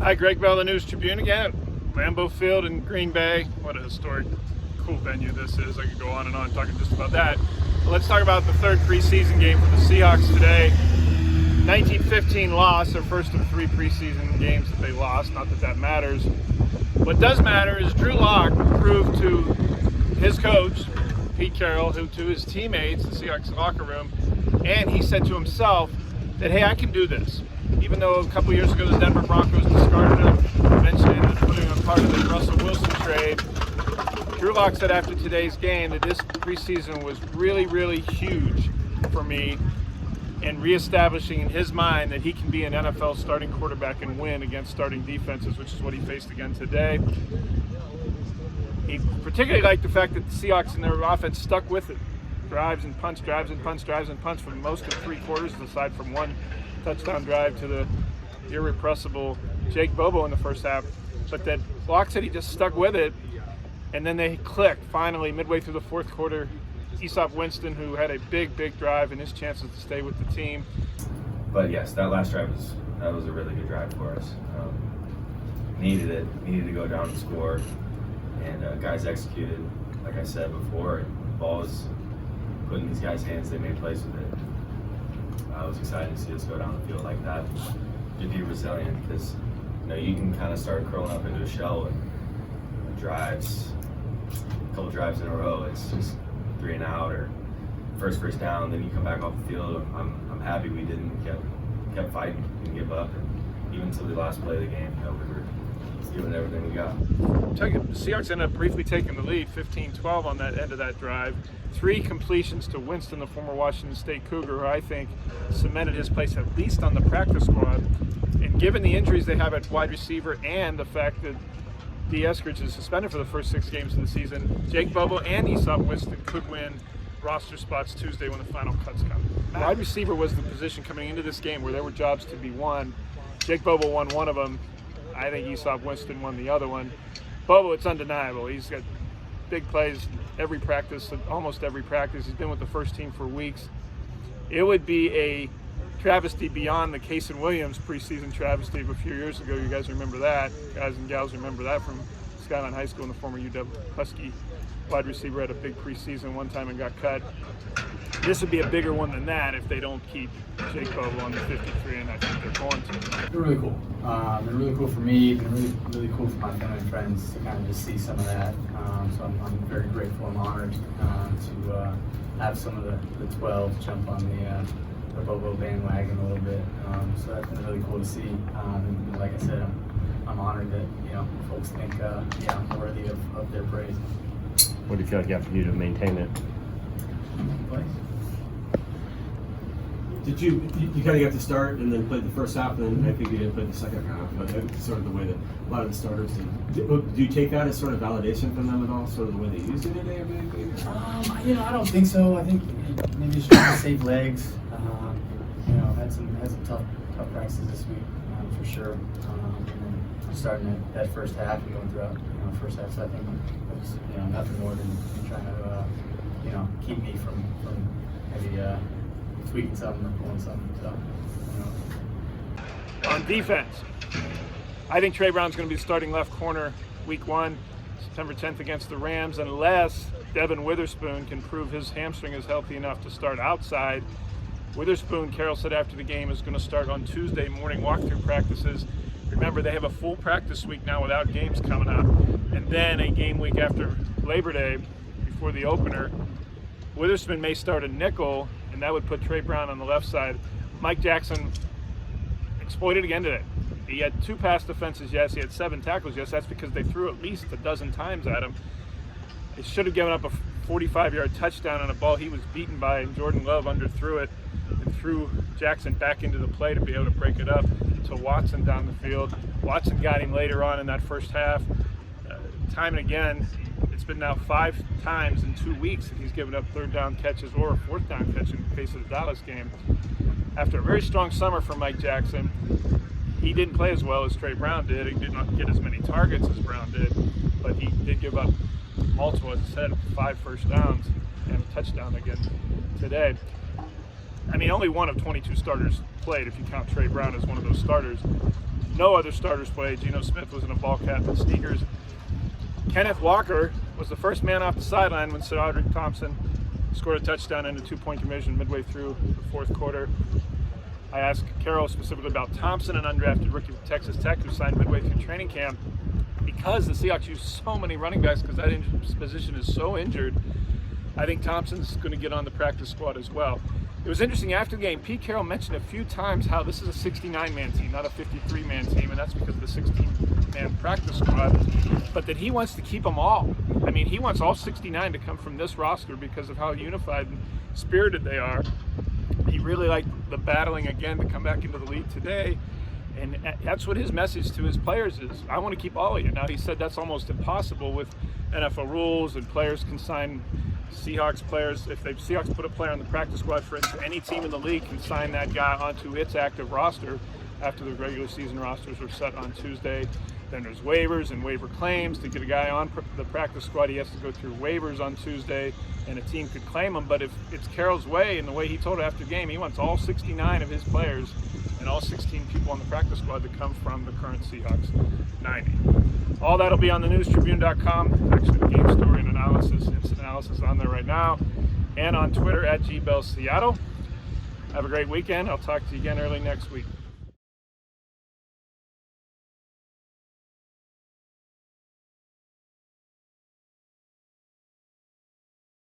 Hi, Gregg Bell, the News-Tribune again. Lambeau Field in Green Bay. What a historic, cool venue this is. I could go on and on talking just about that. But let's talk about the third preseason game for the Seahawks today. 1915 loss, their first of 3 preseason games that they lost. Not that that matters. What does matter is Drew Lock proved to his coach, Pete Carroll, to his teammates, the Seahawks locker room, and he said to himself that, hey, I can do this. Even though a couple years ago the Denver Broncos discarded him, eventually ended up putting him part of the Russell Wilson trade, Drew Lock said after today's game that this preseason was really, really huge for me in reestablishing in his mind that he can be an NFL starting quarterback and win against starting defenses, which is what he faced again today. He particularly liked the fact that the Seahawks in their offense stuck with it. Drives and punts, drives and punts, drives and punts for most of 3 quarters, aside from one touchdown drive to the irrepressible Jake Bobo in the first half. But that Lock said he just stuck with it, and then they clicked finally midway through the fourth quarter. Easop Winston, who had a big, big drive and his chances to stay with the team. But yes, that last drive was a really good drive for us. Needed to go down and score, and guys executed, like I said before. And the ball was put in these guys' hands. They made plays with it. I was excited to see us go down the field like that. To be resilient, because you can kind of start curling up into a shell and drives, a couple drives in a row. It's just 3 and out or first down. Then you come back off the field. I'm happy we didn't kept fighting, didn't give up, and even until the last play of the game, we were giving everything we got. The Seahawks ended up briefly taking the lead, 15-12 on that end of that drive. 3 completions to Winston, the former Washington State Cougar, who I think cemented his place at least on the practice squad. And given the injuries they have at wide receiver and the fact that D. Eskridge is suspended for the first 6 games of the season, Jake Bobo and Easop Winston could win roster spots Tuesday when the final cuts come. Wide receiver was the position coming into this game where there were jobs to be won. Jake Bobo won one of them. I think Easop Winston won the other one. Bobo, it's undeniable. He's got big plays every practice, almost every practice. He's been with the first team for weeks. It would be a travesty beyond the Casey Williams preseason travesty of a few years ago. You guys remember that. Guys and gals remember that from Skyline High School, and the former UW Husky wide receiver had a big preseason one time and got cut. This would be a bigger one than that if they don't keep Jake Bobo on the 53, and I think they're going to. They're really cool. They're really cool for me. They're really cool for my family and friends to kind of just see some of that. So I'm very grateful and honored to have some of the 12 jump on the Bobo bandwagon a little bit. So that's been really cool to see. And like I said, I'm honored that folks think I'm worthy of their praise. What do you feel like you have to do to maintain it? Place. Did you kind of got to start and then played the first half, and then I think you didn't play the second half, but that's sort of the way that a lot of the starters did. Do you take that as sort of validation from them at all, sort of the way they used it today? I don't think so. I think maybe just trying to save legs. Had some tough practices this week for sure. And then starting that first half and going throughout first half. So I think it was nothing more than trying to keep me from maybe tweaking something or pulling something. So On defense, I think Trey Brown's going to be starting left corner week 1, September 10th against the Rams, unless Devin Witherspoon can prove his hamstring is healthy enough to start outside. Witherspoon, Carroll said after the game, is going to start on Tuesday morning walkthrough practices. Remember, they have a full practice week now without games coming up, and then a game week after Labor Day before the opener. Witherspoon may start a nickel, and that would put Trey Brown on the left side. Mike Jackson exploited again today. He had 2 pass defenses, yes. He had 7 tackles, yes. That's because they threw at least a dozen times at him. They should have given up a 45-yard touchdown on a ball he was beaten by, and Jordan Love underthrew it and threw Jackson back into the play to be able to break it up to Watson down the field. Watson got him later on in that first half. Time and again, it's been now 5 times in 2 weeks that he's given up 3rd down catches or a 4th down catch in the case of the Dallas game. After a very strong summer for Mike Jackson, he didn't play as well as Trey Brown did. He did not get as many targets as Brown did, but he did give up multiple, as I said, 5 first downs and a touchdown again today. I mean, only one of 22 starters played if you count Trey Brown as one of those starters. No other starters played. Geno Smith was in a ball cap and sneakers. Kenneth Walker was the first man off the sideline when Cedric Thompson scored a touchdown and a 2-point conversion midway through the fourth quarter. I asked Carroll specifically about Thompson, an undrafted rookie from Texas Tech who signed midway through training camp. Because the Seahawks use so many running backs, because that position is so injured, I think Thompson's going to get on the practice squad as well. It was interesting after the game, Pete Carroll mentioned a few times how this is a 69-man team, not a 53-man team, and that's because of the 16-man practice squad, but that he wants to keep them all. I mean, he wants all 69 to come from this roster because of how unified and spirited they are. He really liked the battling again to come back into the league today, and that's what his message to his players is. I want to keep all of you. Now, he said that's almost impossible with NFL rules, and players can sign Seahawks players. If the Seahawks put a player on the practice squad, for instance, any team in the league can sign that guy onto its active roster after the regular season rosters are set on Tuesday. Then there's waivers and waiver claims. To get a guy on the practice squad, he has to go through waivers on Tuesday, and a team could claim him. But if it's Carroll's way, and the way he told it after the game, he wants all 69 of his players and all 16 people on the practice squad to come from the current Seahawks 90. All that'll be on the newstribune.com. Actually, the game story and analysis, instant analysis on there right now, and on Twitter at GBellSeattle. Have a great weekend. I'll talk to you again early next week.